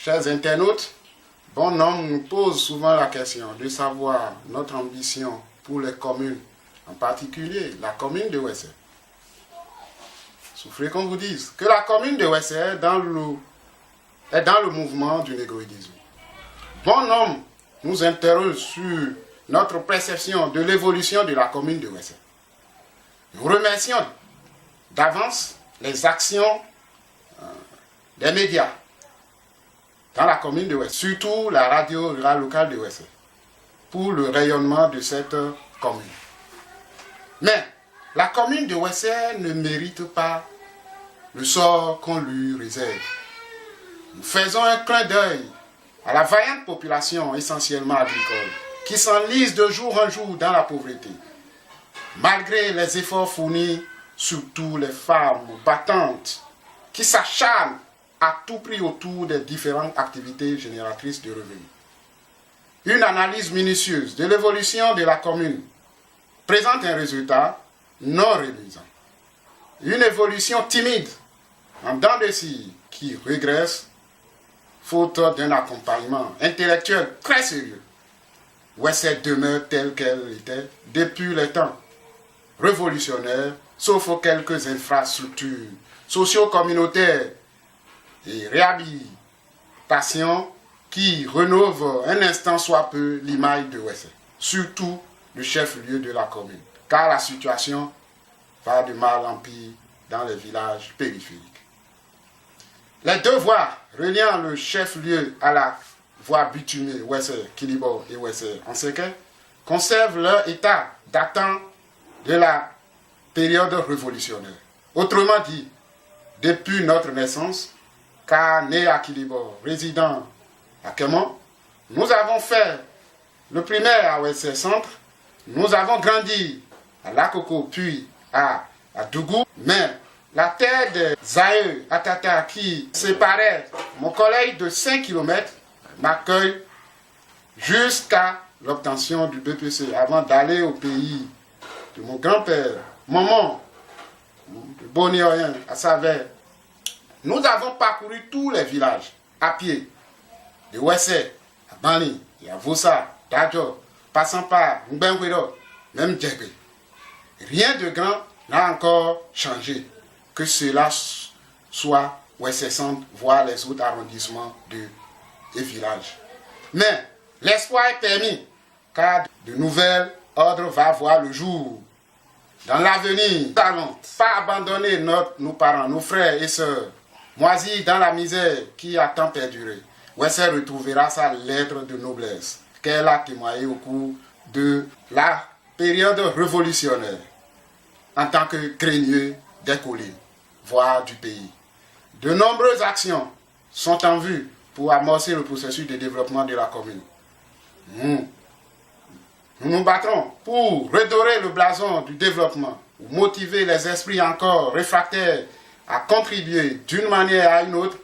chers internautes, bon nombre nous pose souvent la question de savoir notre ambition pour les communes, en particulier la commune de Ouessé. Souffrez qu'on vous dise que la commune de Ouessé est dans le mouvement du négroïdisme. Bon nombre nous interroge sur notre perception de l'évolution de la commune de Ouessé. Nous remercions d'avance les actions des médias dans la commune de Ouessé, surtout la radio rurale locale de Ouessé, pour le rayonnement de cette commune. Mais la commune de Ouessé ne mérite pas le sort qu'on lui réserve. Nous faisons un clin d'œil à la vaillante population essentiellement agricole qui s'enlise de jour en jour dans la pauvreté. Malgré les efforts fournis, surtout les femmes battantes qui s'acharnent à tout prix autour des différentes activités génératrices de revenus. Une analyse minutieuse de l'évolution de la commune présente un résultat non réduisant. Une évolution timide, en dents de scie, qui régresse, faute d'un accompagnement intellectuel très sérieux. Ouessé demeure telle qu'elle était depuis les temps révolutionnaires, sauf quelques infrastructures socio-communautaires et réhabilitation qui rénovent un instant soit peu l'image de Ouessé, surtout le chef-lieu de la commune, car la situation va de mal en pire dans les villages périphériques. Les deux voies reliant le chef-lieu à la voie bitumée Ouessé, Kilibo et Ouessé en Séquin conservent leur état datant de la période révolutionnaire. Autrement dit, depuis notre naissance, car né à Kilibo, résident à Kémon, nous avons fait le primaire à Ouessé Centre, nous avons grandi à Lakoko puis à Dougou, mais la terre des Zaïeux à Tata qui séparait mon collège de 5 km m'accueille jusqu'à l'obtention du BPC avant d'aller au pays de mon grand-père, maman, de Bonioyen à Savère. Nous avons parcouru tous les villages à pied, de Ouessé à Bani et à Vossa, Dadjo, passant par Mbengwedo, même Djébé. Rien de grand n'a encore changé, que cela soit Ouessé Centre, voire les autres arrondissements et villages. Mais l'espoir est permis, car de nouvelles ordres vont voir le jour. Dans l'avenir, nous n'allons pas abandonner nos parents, nos frères et sœurs, moisis dans la misère qui a tant perduré. Ouessé retrouvera sa lettre de noblesse qu'elle a témoignée au cours de la période révolutionnaire en tant que craigneux des collines, voire du pays. De nombreuses actions sont en vue pour amorcer le processus de développement de la commune. Nous nous battrons pour redorer le blason du développement, pour motiver les esprits encore réfractaires à contribuer d'une manière à une autre,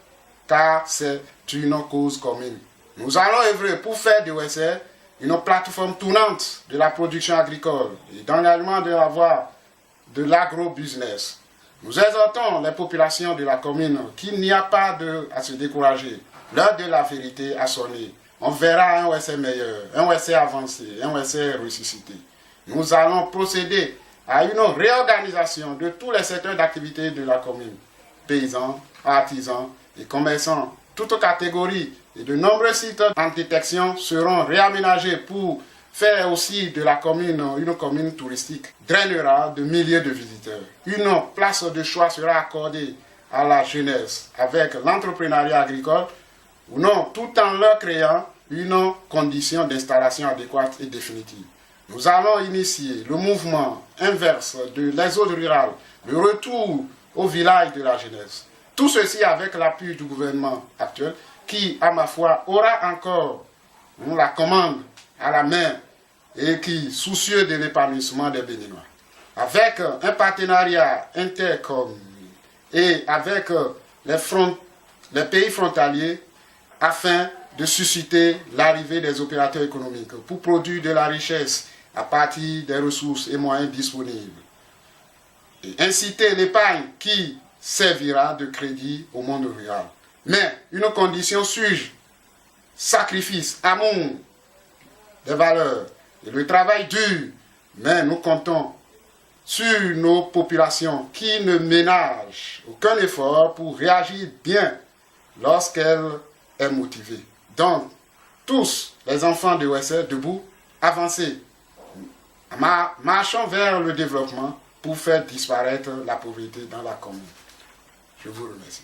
car c'est une cause commune. Nous allons œuvrer pour faire de Ouessé une plateforme tournante de la production agricole et d'engagement de la voie de l'agro-business. Nous exhortons les populations de la commune qu'il n'y a pas à se décourager. L'heure de la vérité a sonné. On verra un Ouessé meilleur, un Ouessé avancé, un Ouessé ressuscité. Nous allons procéder à une réorganisation de tous les secteurs d'activité de la commune. Paysans, artisans et commerçants, toutes catégories et de nombreux sites en détection seront réaménagés pour faire aussi de la commune une commune touristique. Drainera de milliers de visiteurs. Une place de choix sera accordée à la jeunesse avec l'entrepreneuriat agricole ou non, tout en leur créant une condition d'installation adéquate et définitive. Nous allons initier le mouvement inverse de l'exode rural, le retour au village de la jeunesse. Tout ceci avec l'appui du gouvernement actuel qui, à ma foi, aura encore la commande à la main et qui, soucieux de l'épanouissement des Béninois. Avec un partenariat intercom et avec les pays frontaliers afin de susciter l'arrivée des opérateurs économiques pour produire de la richesse à partir des ressources et moyens disponibles. Et inciter l'épargne qui servira de crédit au monde rural. Mais une condition suis-je, sacrifice, amour, des valeurs et le travail dur. Mais nous comptons sur nos populations qui ne ménagent aucun effort pour réagir bien lorsqu'elle est motivée. Donc, tous les enfants de OSR, debout, avancez, marchons vers le développement pour faire disparaître la pauvreté dans la commune. Je vous remercie.